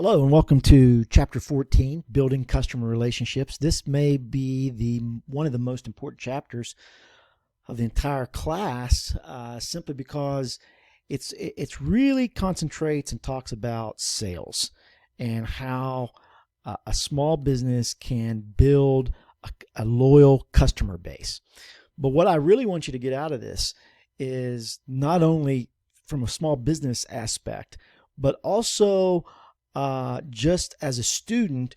Hello and welcome to Chapter 14, Building Customer Relationships. This may be one of the most important chapters of the entire class, simply because it's really concentrates and talks about sales and how a small business can build a loyal customer base. But what I really want you to get out of this is not only from a small business aspect, but also just as a student,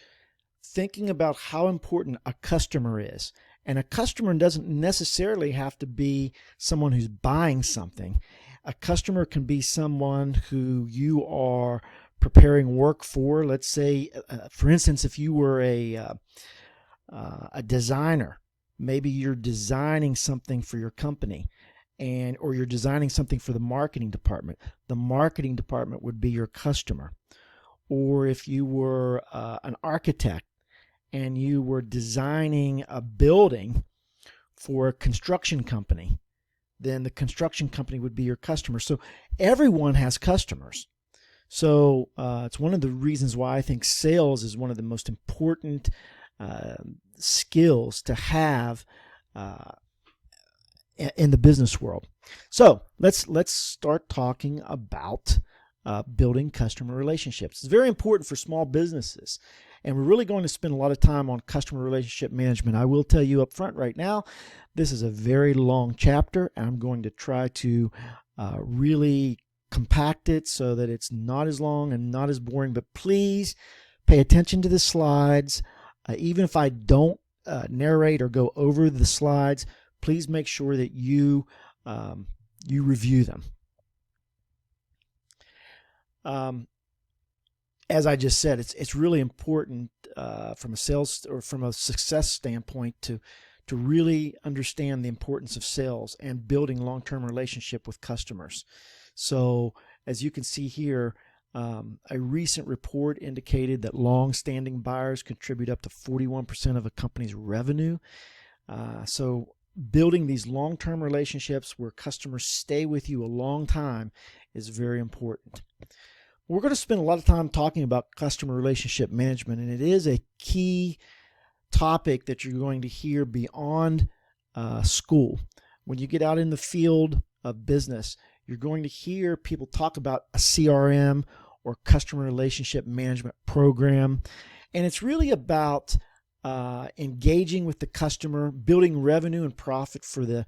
thinking about how important a customer is. And a customer doesn't necessarily have to be someone who's buying something. A customer can be someone who you are preparing work for. Let's say, for instance, if you were a designer, maybe you're designing something for your company, or you're designing something for the marketing department. The marketing department would be your customer. Or if you were an architect and you were designing a building for a construction company, then the construction company would be your customer. So everyone has customers. So it's one of the reasons why I think sales is one of the most important skills to have in the business world. So let's start talking about building customer relationships. It's very important for small businesses, and we're really going to spend a lot of time on customer relationship management. I will tell you up front right now, this is a very long chapter, and I'm going to try to really compact it so that it's not as long and not as boring. But please pay attention to the slides. Even if I don't narrate or go over the slides, please make sure that you review them. As I just said, it's really important from a sales or from a success standpoint to really understand the importance of sales and building long-term relationship with customers. So as you can see here, a recent report indicated that long-standing buyers contribute up to 41% of a company's revenue. So building these long-term relationships where customers stay with you a long time is very important. We're going to spend a lot of time talking about customer relationship management, and it is a key topic that you're going to hear beyond school. When you get out in the field of business, you're going to hear people talk about a CRM or customer relationship management program, and it's really about engaging with the customer, building revenue and profit for the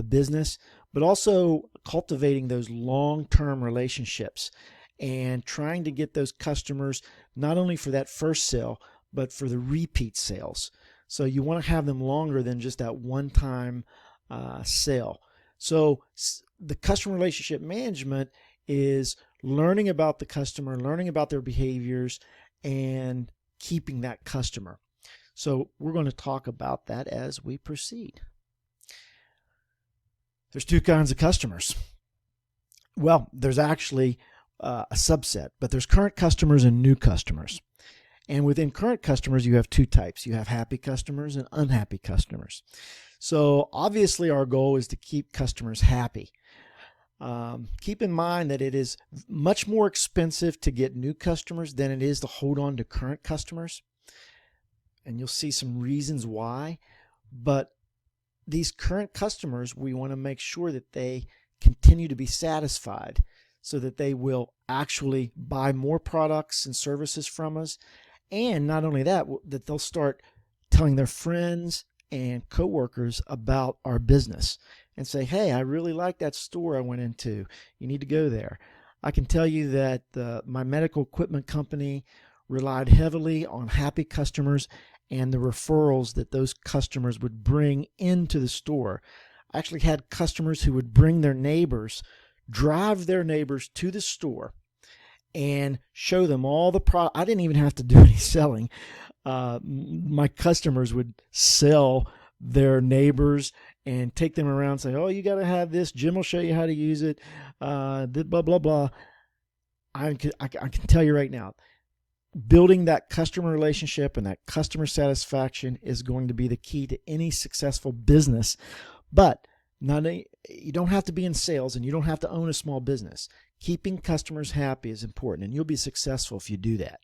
business, but also cultivating those long-term relationships and trying to get those customers not only for that first sale, but for the repeat sales. So you want to have them longer than just that one-time sale. So the customer relationship management is learning about the customer, learning about their behaviors, and keeping that customer. So we're going to talk about that as we proceed. There's two kinds of customers. Well, there's actually a subset, but there's current customers and new customers. And within current customers, you have two types. You have happy customers and unhappy customers. So obviously our goal is to keep customers happy. Keep in mind that it is much more expensive to get new customers than it is to hold on to current customers. And you'll see some reasons why. But these current customers, we want to make sure that they continue to be satisfied so that they will actually buy more products and services from us. And not only that, that they'll start telling their friends and coworkers about our business and say, hey, I really like that store I went into. You need to go there. I can tell you that my medical equipment company relied heavily on happy customers and the referrals that those customers would bring into the store. I actually had customers who would bring their neighbors, drive their neighbors to the store and show them all the product. I didn't even have to do any selling. My customers would sell their neighbors and take them around and say, oh, you got to have this. Jim will show you how to use it. Blah, blah, blah. I can tell you right now, building that customer relationship and that customer satisfaction is going to be the key to any successful business. But you don't have to be in sales and you don't have to own a small business. Keeping customers happy is important, and you'll be successful if you do that.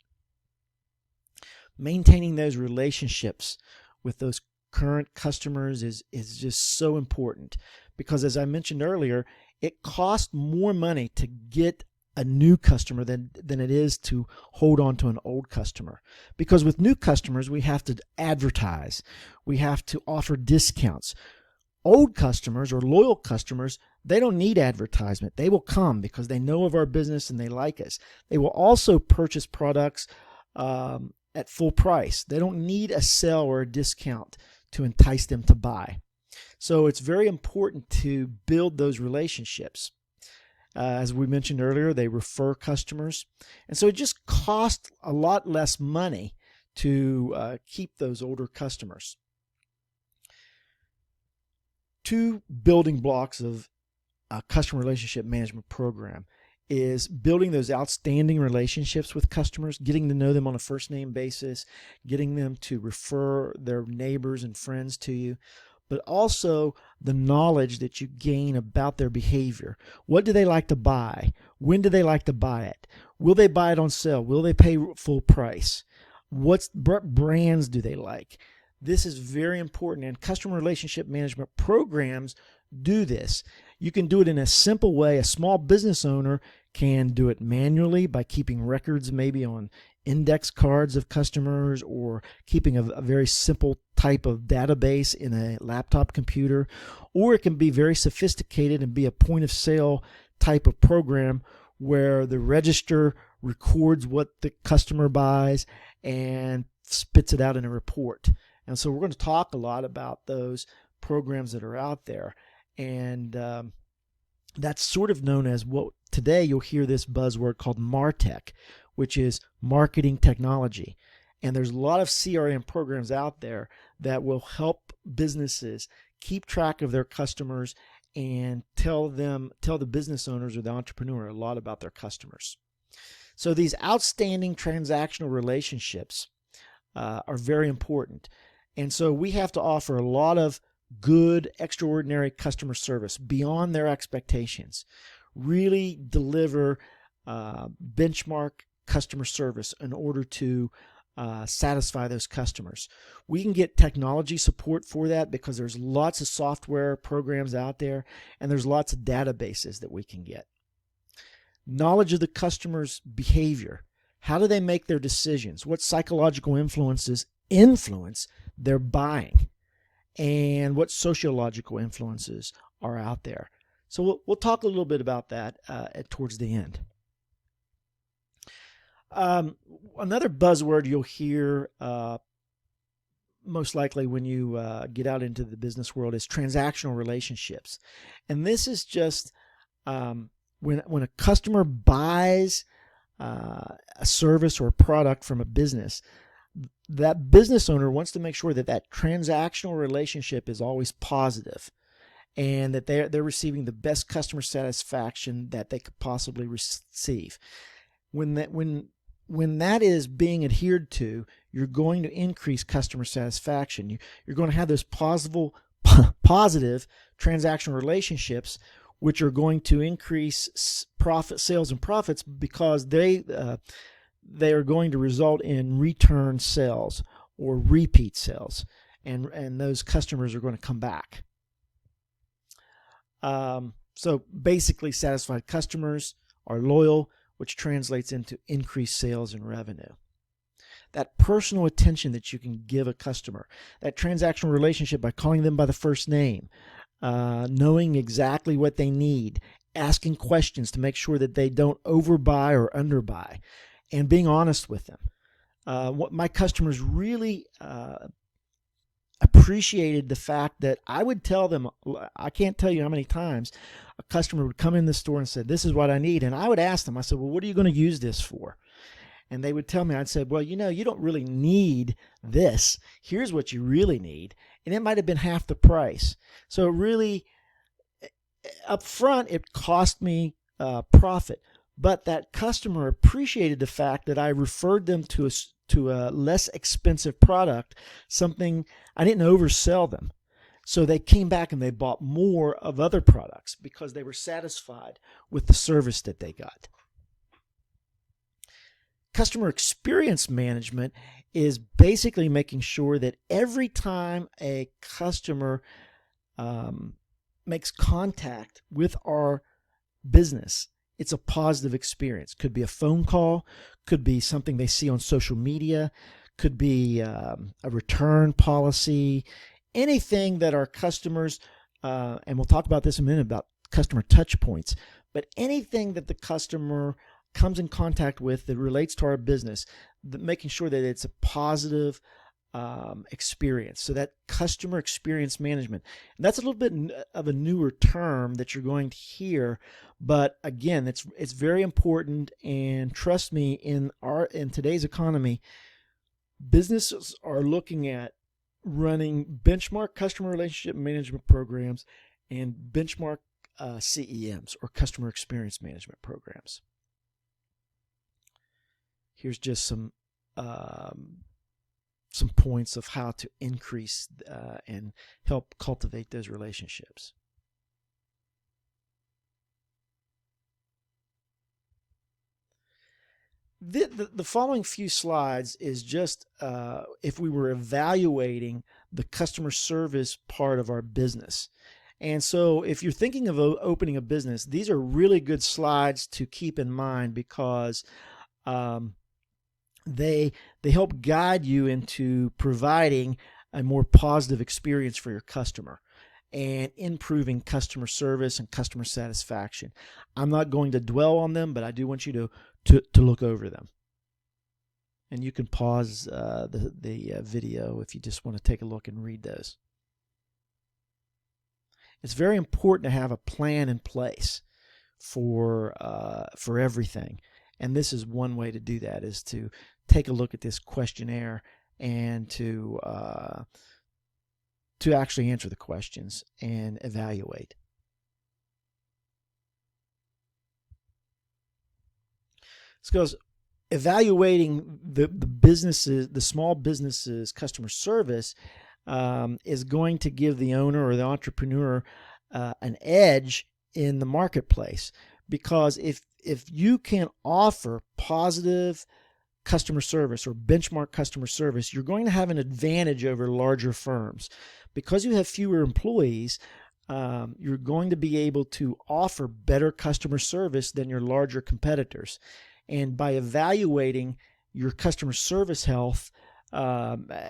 Maintaining those relationships with those current customers is just so important, because as I mentioned earlier, it costs more money to get a new customer than it is to hold on to an old customer. Because with new customers, we have to advertise, we have to offer discounts. Old customers or loyal customers, they don't need advertisement. They will come because they know of our business and they like us. They will also purchase products at full price. They don't need a sale or a discount to entice them to buy. So it's very important to build those relationships. As we mentioned earlier, they refer customers. And so it just costs a lot less money to keep those older customers. 2 building blocks of a customer relationship management program is building those outstanding relationships with customers, getting to know them on a first name basis, getting them to refer their neighbors and friends to you, but also the knowledge that you gain about their behavior. What do they like to buy? When do they like to buy it? Will they buy it on sale? Will they pay full price? What brands do they like? This is very important, and customer relationship management programs do this. You can do it in a simple way. A small business owner can do it manually by keeping records maybe on index cards of customers, or keeping a very simple type of database in a laptop computer, or it can be very sophisticated and be a point of sale type of program where the register records what the customer buys and spits it out in a report. And so we're going to talk a lot about those programs that are out there. And that's sort of known as what today you'll hear this buzzword called MarTech, which is marketing technology. And there's a lot of CRM programs out there that will help businesses keep track of their customers and tell the business owners or the entrepreneur a lot about their customers. So these outstanding transactional relationships are very important. And so we have to offer a lot of good, extraordinary customer service beyond their expectations. Really deliver benchmark customer service in order to satisfy those customers. We can get technology support for that because there's lots of software programs out there, and there's lots of databases that we can get. Knowledge of the customer's behavior. How do they make their decisions? What psychological influences influence their buying? And what sociological influences are out there? So we'll talk a little bit about that towards the end. Another buzzword you'll hear most likely when you get out into the business world is transactional relationships. And this is just when a customer buys a service or a product from a business, that business owner wants to make sure that that transactional relationship is always positive, and that they're receiving the best customer satisfaction that they could possibly receive. When that is being adhered to, you're going to increase customer satisfaction. You're going to have those positive transactional relationships, which are going to increase sales and profits, because they are going to result in return sales or repeat sales, and those customers are going to come back. So basically, satisfied customers are loyal, which translates into increased sales and revenue. That personal attention that you can give a customer, that transactional relationship by calling them by the first name, knowing exactly what they need, asking questions to make sure that they don't overbuy or underbuy, and being honest with them. What my customers really appreciated the fact that I would tell them, I can't tell you how many times a customer would come in the store and say, "This is what I need." And I would ask them, I said, "Well, what are you going to use this for?" And they would tell me, I'd say, "Well, you don't really need this. Here's what you really need." And it might have been half the price. So really, up front, it cost me profit. But that customer appreciated the fact that I referred them to a less expensive product, something I didn't oversell them. So they came back and they bought more of other products because they were satisfied with the service that they got. Customer experience management is basically making sure that every time a customer makes contact with our business, it's a positive experience. Could be a phone call, could be something they see on social media, could be a return policy, anything that our customers, and we'll talk about this in a minute about customer touch points, but anything that the customer comes in contact with that relates to our business, making sure that it's a positive experience. So that customer experience management. And that's a little bit of a newer term that you're going to hear, but again, it's very important. And trust me, in today's economy, businesses are looking at running benchmark customer relationship management programs and benchmark CEMs, or customer experience management programs. Here's just some points of how to increase and help cultivate those relationships. The following few slides is just if we were evaluating the customer service part of our business. And so if you're thinking of opening a business, these are really good slides to keep in mind, because they help guide you into providing a more positive experience for your customer and improving customer service and customer satisfaction. I'm not going to dwell on them, but I do want you to look over them. And you can pause the video if you just want to take a look and read those. It's very important to have a plan in place for everything. And this is one way to do that, is to take a look at this questionnaire and to actually answer the questions and evaluate. Because evaluating the businesses, the small businesses' customer service is going to give the owner or the entrepreneur an edge in the marketplace. Because if you can offer positive customer service or benchmark customer service, you're going to have an advantage over larger firms. Because you have fewer employees, you're going to be able to offer better customer service than your larger competitors. And by evaluating your customer service health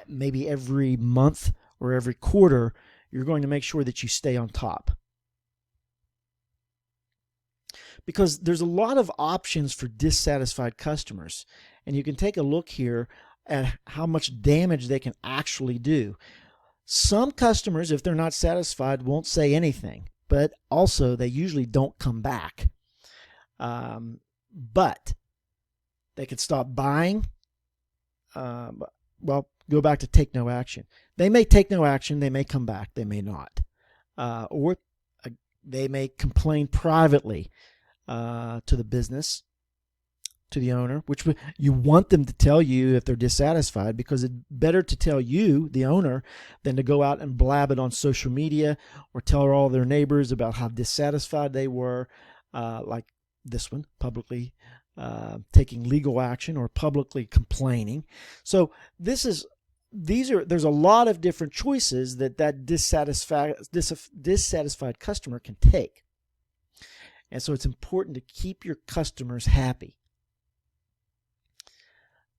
maybe every month or every quarter, you're going to make sure that you stay on top. Because there's a lot of options for dissatisfied customers. And you can take a look here at how much damage they can actually do. Some customers, if they're not satisfied, won't say anything, but also they usually don't come back. But they could stop buying. Well, go back to take no action. They may take no action. They may come back. They may not. Or they may complain privately to the business, to the owner, which you want them to tell you if they're dissatisfied, because it's better to tell you, the owner, than to go out and blab it on social media or tell all their neighbors about how dissatisfied they were, like this one, publicly taking legal action or publicly complaining. So there's a lot of different choices that dissatisfied customer can take. And so it's important to keep your customers happy.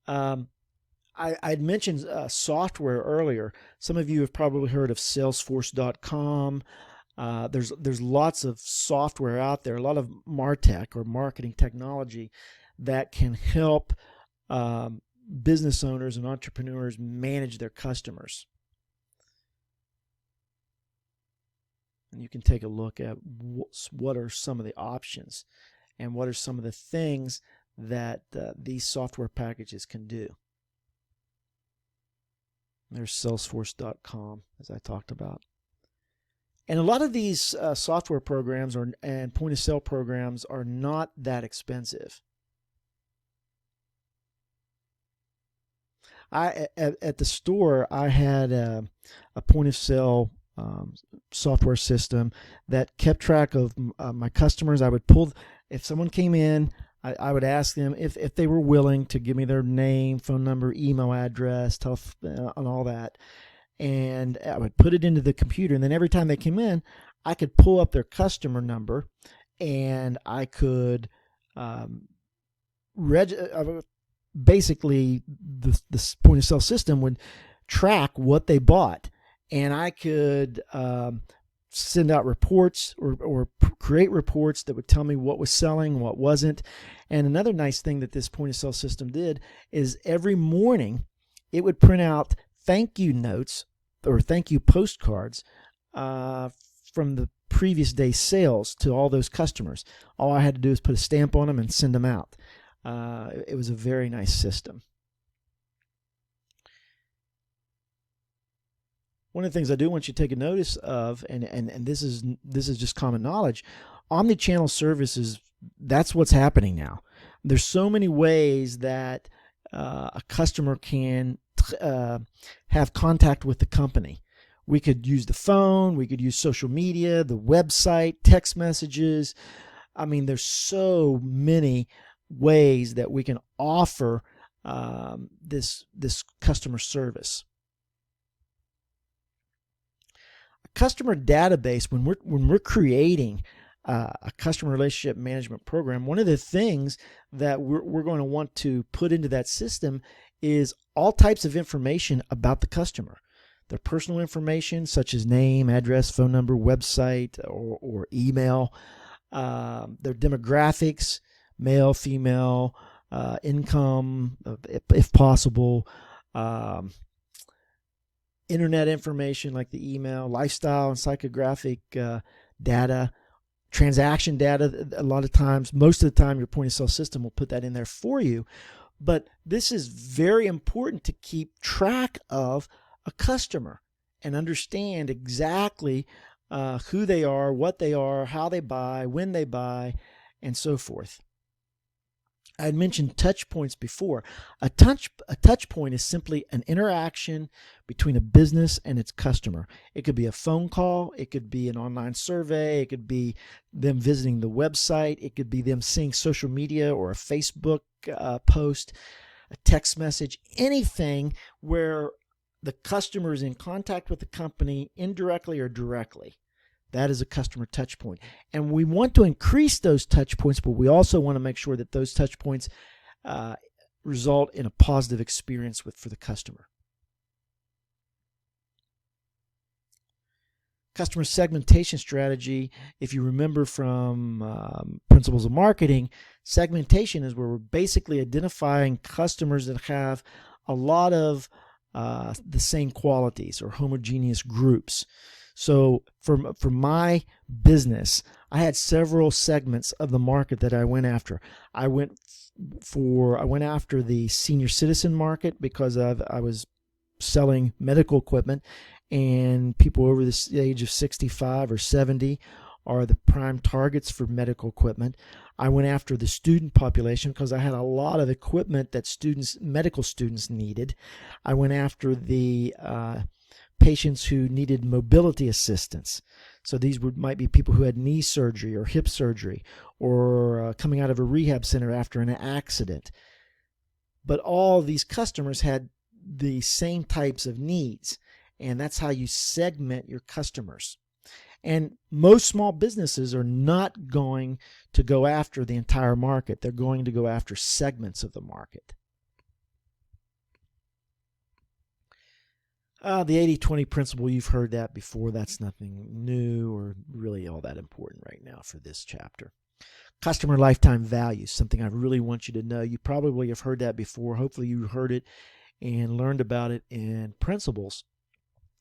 I'd mentioned software earlier. Some of you have probably heard of Salesforce.com. There's lots of software out there, a lot of MarTech or marketing technology that can help business owners and entrepreneurs manage their customers. And you can take a look at what are some of the options and what are some of the things that these software packages can do. There's Salesforce.com, as I talked about. And a lot of these software programs and point-of-sale programs are not that expensive. At the store, I had a point-of-sale software system that kept track of my customers. I would pull, if someone came in, I would ask them if they were willing to give me their name, phone number, email address, and all that. And I would put it into the computer. And then every time they came in, I could pull up their customer number, and I could basically the point of sale system would track what they bought, and I could send out reports or create reports that would tell me what was selling, what wasn't. And another nice thing that this point of sale system did is every morning it would print out thank you notes or thank you postcards from the previous day's sales to all those customers. All I had to do is put a stamp on them and send them out. It was a very nice system. One of the things I do want you to take a notice of, and this is just common knowledge, omni-channel services, that's what's happening now. There's so many ways that a customer can have contact with the company. We could use the phone, we could use social media, the website, text messages. I mean, there's so many ways that we can offer this customer service. Customer database, when we're creating a customer relationship management program, one of the things that we're going to want to put into that system is all types of information about the customer. Their personal information such as name, address, phone number, website, or email, their demographics, male, female, income, if possible, internet information like the email, lifestyle and psychographic data, transaction data. A lot of times, most of the time, your point of sale system will put that in there for you. But this is very important to keep track of a customer and understand exactly who they are, what they are, how they buy, when they buy, and so forth. I had mentioned touch points before. A touch point is simply an interaction between a business and its customer. It could be a phone call, it could be an online survey, it could be them visiting the website, it could be them seeing social media or a Facebook post, a text message, anything where the customer is in contact with the company indirectly or directly. That is a customer touch point. And we want to increase those touch points, but we also want to make sure that those touch points result in a positive experience for the customer. Customer segmentation strategy, if you remember from Principles of Marketing, segmentation is where we're basically identifying customers that have a lot of the same qualities or homogeneous groups. So for my business, I had several segments of the market that I went after. I went after the senior citizen market because I was selling medical equipment, and people over the age of 65 or 70 are the prime targets for medical equipment. I went after the student population because I had a lot of equipment that medical students needed. I went after the patients who needed mobility assistance. So these might be people who had knee surgery or hip surgery or coming out of a rehab center after an accident. But all these customers had the same types of needs, and that's how you segment your customers. And most small businesses are not going to go after the entire market. They're going to go after segments of the market. The 80-20 principle, you've heard that before. That's nothing new or really all that important right now for this chapter. Customer lifetime value, something I really want you to know. You probably have heard that before. Hopefully you heard it and learned about it in Principles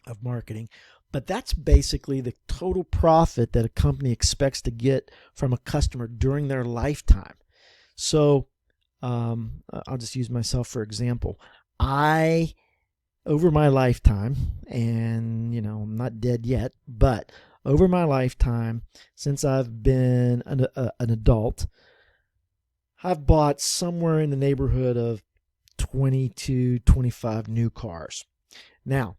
of Marketing. But that's basically the total profit that a company expects to get from a customer during their lifetime. So I'll just use myself for example. Over my lifetime, and I'm not dead yet, but over my lifetime, since I've been an adult, I've bought somewhere in the neighborhood of 20 to 25 new cars. Now,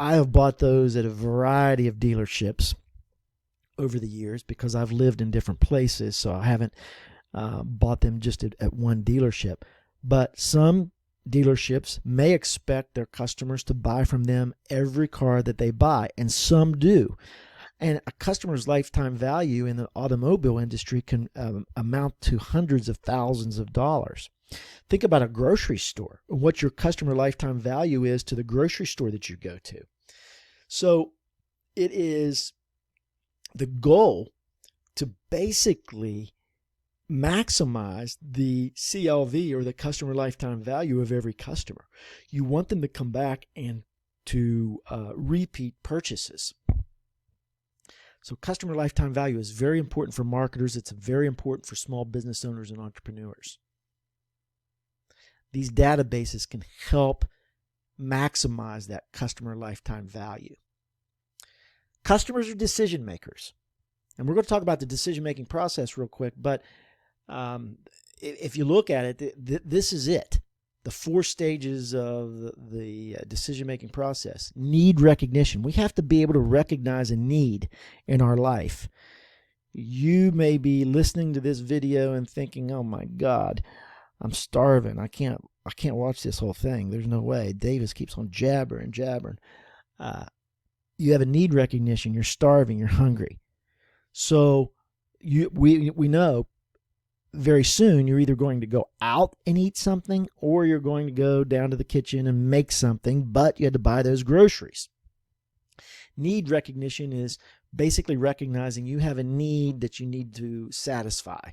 I have bought those at a variety of dealerships over the years because I've lived in different places, so I haven't bought them just at one dealership. But some dealerships may expect their customers to buy from them every car that they buy, and some do. And a customer's lifetime value in the automobile industry can amount to hundreds of thousands of dollars. Think about a grocery store, what your customer lifetime value is to the grocery store that you go to. So it is the goal to basically maximize the CLV, or the customer lifetime value, of every customer. You want them to come back and to repeat purchases. So customer lifetime value is very important for marketers. It's very important for small business owners and entrepreneurs. These databases can help maximize that customer lifetime value. Customers are decision makers. And we're going to talk about the decision-making process real quick, but if you look at it, this is it. The 4 stages of the decision-making process. Need recognition. We have to be able to recognize a need in our life. You may be listening to this video and thinking, oh my God, I'm starving. I can't watch this whole thing. There's no way. Davis keeps on jabbering. You have a need recognition. You're starving. You're hungry. So we know very soon you're either going to go out and eat something, or you're going to go down to the kitchen and make something, but you had to buy those groceries. Need recognition is basically recognizing you have a need that you need to satisfy.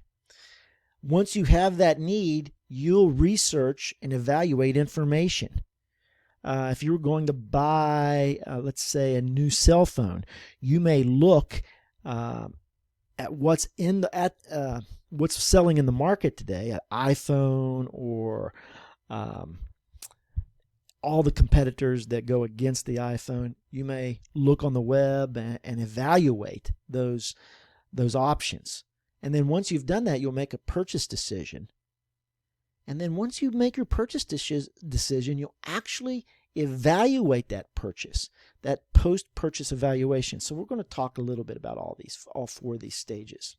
Once you have that need, you'll research and evaluate information. If you were going to buy, let's say, a new cell phone, you may look at what's what's selling in the market today, an iPhone, or all the competitors that go against the iPhone. You may look on the web and evaluate those options. And then once you've done that, you'll make a purchase decision. And then once you make your purchase decision, you'll actually evaluate that purchase, that post-purchase evaluation. So we're going to talk a little bit about all 4 of these stages.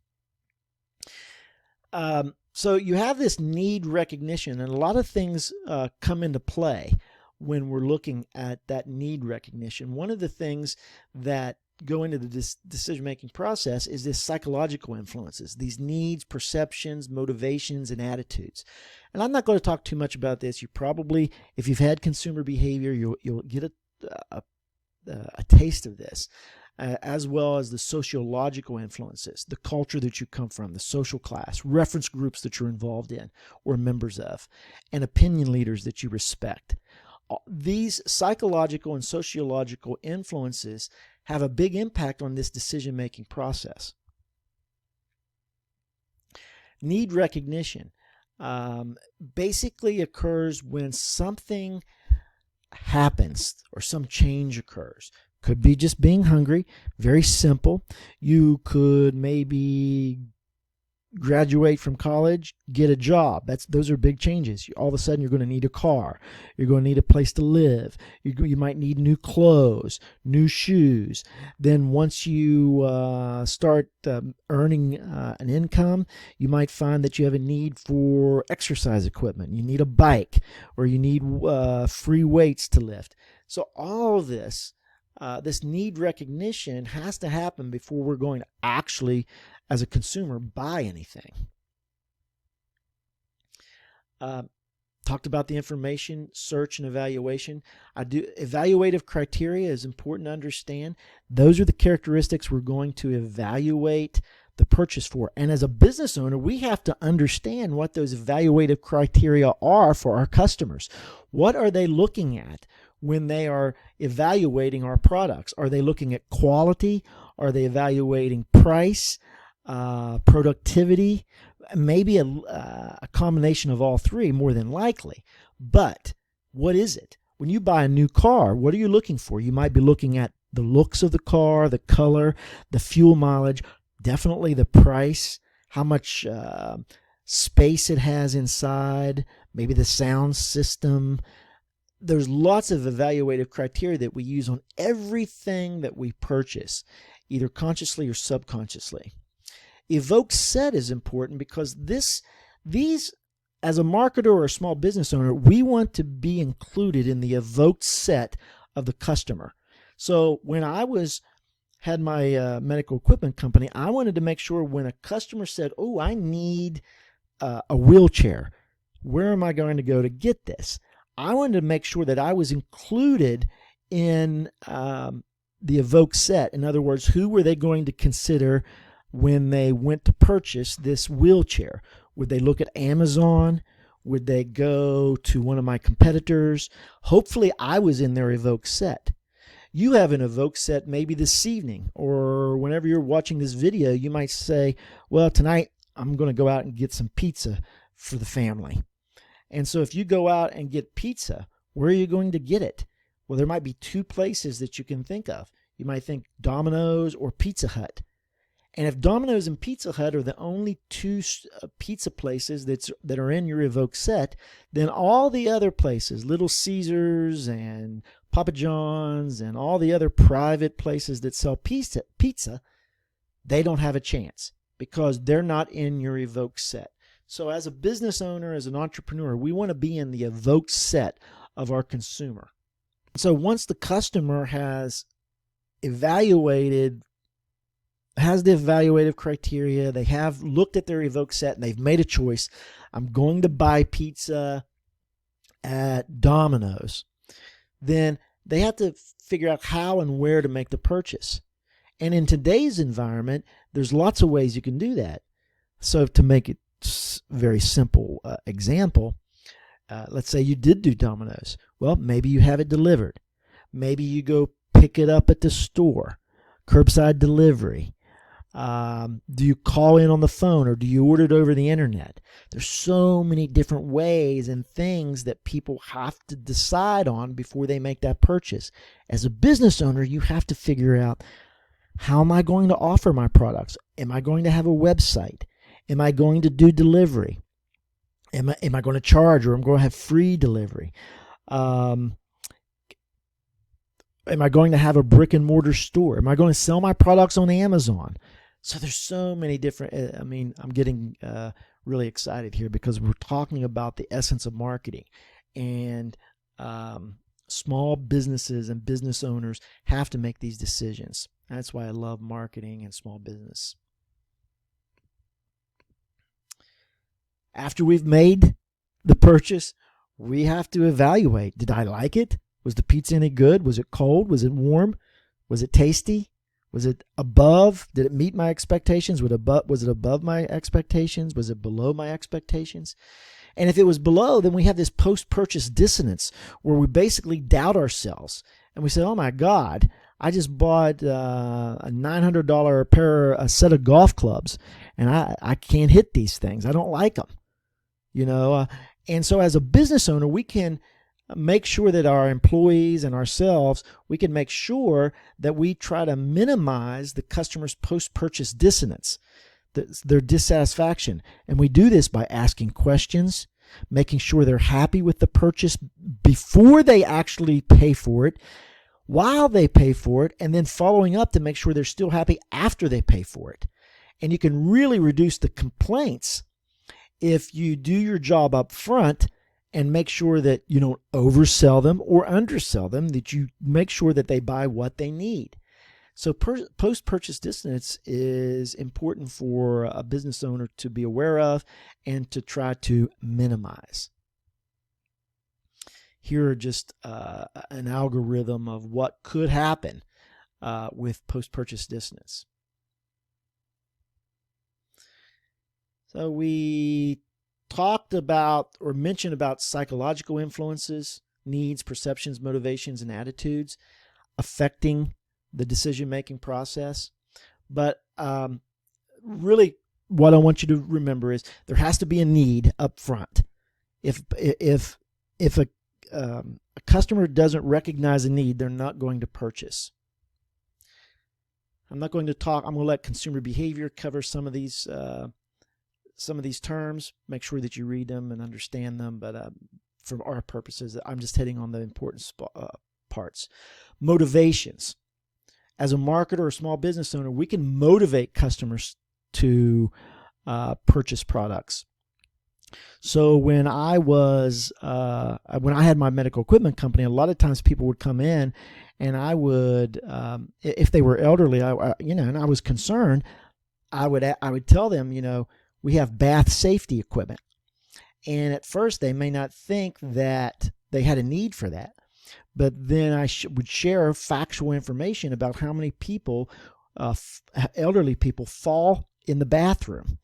So you have this need recognition, and a lot of things come into play when we're looking at that need recognition. One of the things that go into the decision-making process is this psychological influences, these needs, perceptions, motivations, and attitudes. And I'm not going to talk too much about this. You probably, if you've had consumer behavior, you'll get a taste of this, as well as the sociological influences, the culture that you come from, the social class, reference groups that you're involved in or members of, and opinion leaders that you respect. These psychological and sociological influences have a big impact on this decision-making process. Need recognition basically occurs when something happens or some change occurs. Could be just being hungry, very simple. You could maybe graduate from college, get a job. Those are big changes. All of a sudden, you're going to need a car. You're going to need a place to live. You might need new clothes, new shoes. Then once you start earning an income, you might find that you have a need for exercise equipment. You need a bike, or you need free weights to lift. So all of this, this need recognition has to happen before we're going to actually, as a consumer, buy anything. Talked about the information, search, and evaluation. Evaluative criteria is important to understand. Those are the characteristics we're going to evaluate the purchase for. And as a business owner, we have to understand what those evaluative criteria are for our customers. What are they looking at when they are evaluating our products? Are they looking at quality? Are they evaluating price? Productivity? Maybe a combination of all 3, more than likely. But what is it? When you buy a new car, what are you looking for? You might be looking at the looks of the car, the color, the fuel mileage, definitely the price, how much space it has inside, maybe the sound system. There's lots of evaluative criteria that we use on everything that we purchase, either consciously or subconsciously. Evoke set is important because these, as a marketer or a small business owner, we want to be included in the evoked set of the customer. So when I had my medical equipment company, I wanted to make sure when a customer said, "Oh, I need a wheelchair, where am I going to go to get this?" I wanted to make sure that I was included in the evoke set. In other words, who were they going to consider when they went to purchase this wheelchair? Would they look at Amazon? Would they go to one of my competitors? Hopefully I was in their evoke set. You have an evoke set maybe this evening, or whenever you're watching this video, you might say, well, tonight I'm going to go out and get some pizza for the family. And so if you go out and get pizza, where are you going to get it? Well, there might be two places that you can think of. You might think Domino's or Pizza Hut. And if Domino's and Pizza Hut are the only two pizza places that are in your evoke set, then all the other places, Little Caesars and Papa John's and all the other private places that sell pizza, they don't have a chance because they're not in your evoke set. So as a business owner, as an entrepreneur, we want to be in the evoked set of our consumer. So once the customer has the evaluative criteria, they have looked at their evoke set and they've made a choice, I'm going to buy pizza at Domino's, then they have to figure out how and where to make the purchase. And in today's environment, there's lots of ways you can do that. So to make it very simple example, let's say you did do Domino's. Well, maybe you have it delivered. Maybe you go pick it up at the store, curbside delivery. Do you call in on the phone or do you order it over the internet? There's so many different ways and things that people have to decide on before they make that purchase. As a business owner, you have to figure out, how am I going to offer my products? Am I going to have a website? Am I going to do delivery? Am I going to charge, or am I going to have free delivery? Am I going to have a brick and mortar store? Am I going to sell my products on Amazon? So there's so many different, I'm getting really excited here because we're talking about the essence of marketing, and small businesses and business owners have to make these decisions. That's why I love marketing and small business. After we've made the purchase, we have to evaluate. Did I like it? Was the pizza any good? Was it cold? Was it warm? Was it tasty? Was it above? Did it meet my expectations? Was it above my expectations? Was it below my expectations? And if it was below, then we have this post-purchase dissonance where we basically doubt ourselves. And we say, oh my God, I just bought a $900 a set of golf clubs, and I can't hit these things. I don't like them. And so as a business owner, we can make sure that our employees and ourselves, we can make sure that we try to minimize the customer's post-purchase dissonance, their dissatisfaction. And we do this by asking questions, making sure they're happy with the purchase before they actually pay for it, while they pay for it, and then following up to make sure they're still happy after they pay for it. And you can really reduce the complaints if you do your job up front and make sure that you don't oversell them or undersell them, that you make sure that they buy what they need. So post-purchase dissonance is important for a business owner to be aware of and to try to minimize. Here are just an algorithm of what could happen with post-purchase dissonance. So we talked about or mentioned about psychological influences, needs, perceptions, motivations, and attitudes affecting the decision-making process. But really what I want you to remember is there has to be a need up front. If a customer doesn't recognize a need, they're not going to purchase. I'm going to let consumer behavior cover some of these terms. Make sure that you read them and understand them, but for our purposes, I'm just hitting on the important parts. Motivations. As a marketer or small business owner, we can motivate customers to purchase products. So when I had my medical equipment company, a lot of times people would come in, and I would, if they were elderly, and I was concerned, I would tell them, we have bath safety equipment, and at first they may not think that they had a need for that, but then I would share factual information about how many people, elderly people, fall in the bathroom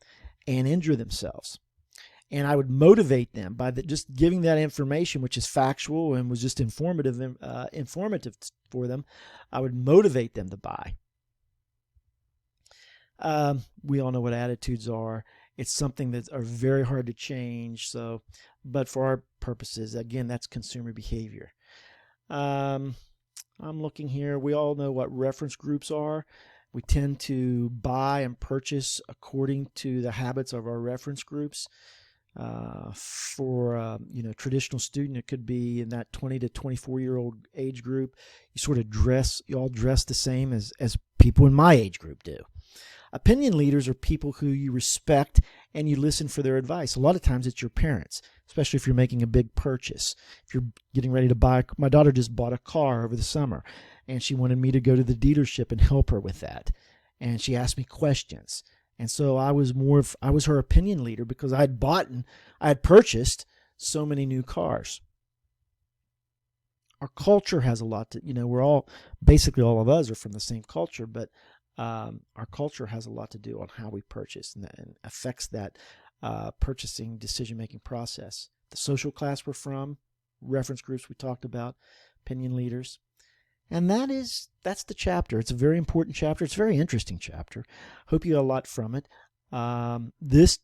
and injure themselves. And I would motivate them by just giving that information, which is factual and was just informative for them. I would motivate them to buy. We all know what attitudes are. It's something that are very hard to change. But for our purposes, again, that's consumer behavior. I'm looking here. We all know what reference groups are. We tend to buy and purchase according to the habits of our reference groups. For traditional student, it could be in that 20 to 24-year-old age group. You all dress the same as people in my age group do. Opinion leaders are people who you respect and you listen for their advice. A lot of times it's your parents, especially if you're making a big purchase. If you're getting ready to buy, my daughter just bought a car over the summer, and she wanted me to go to the dealership and help her with that. And she asked me questions. And so I was her opinion leader because I had purchased so many new cars. Our culture has a lot to, basically all of us are from the same culture, but our culture has a lot to do on how we purchase, and affects that purchasing decision-making process. The social class we're from, reference groups we talked about, opinion leaders. And that's the chapter. It's a very important chapter. It's a very interesting chapter. Hope you got a lot from it. This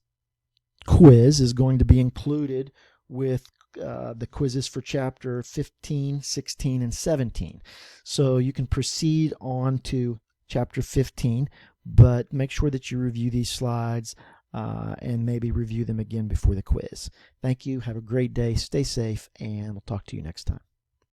quiz is going to be included with the quizzes for chapter 15, 16, and 17. So you can proceed on to chapter 15, but make sure that you review these slides and maybe review them again before the quiz. Thank you. Have a great day. Stay safe, and we'll talk to you next time.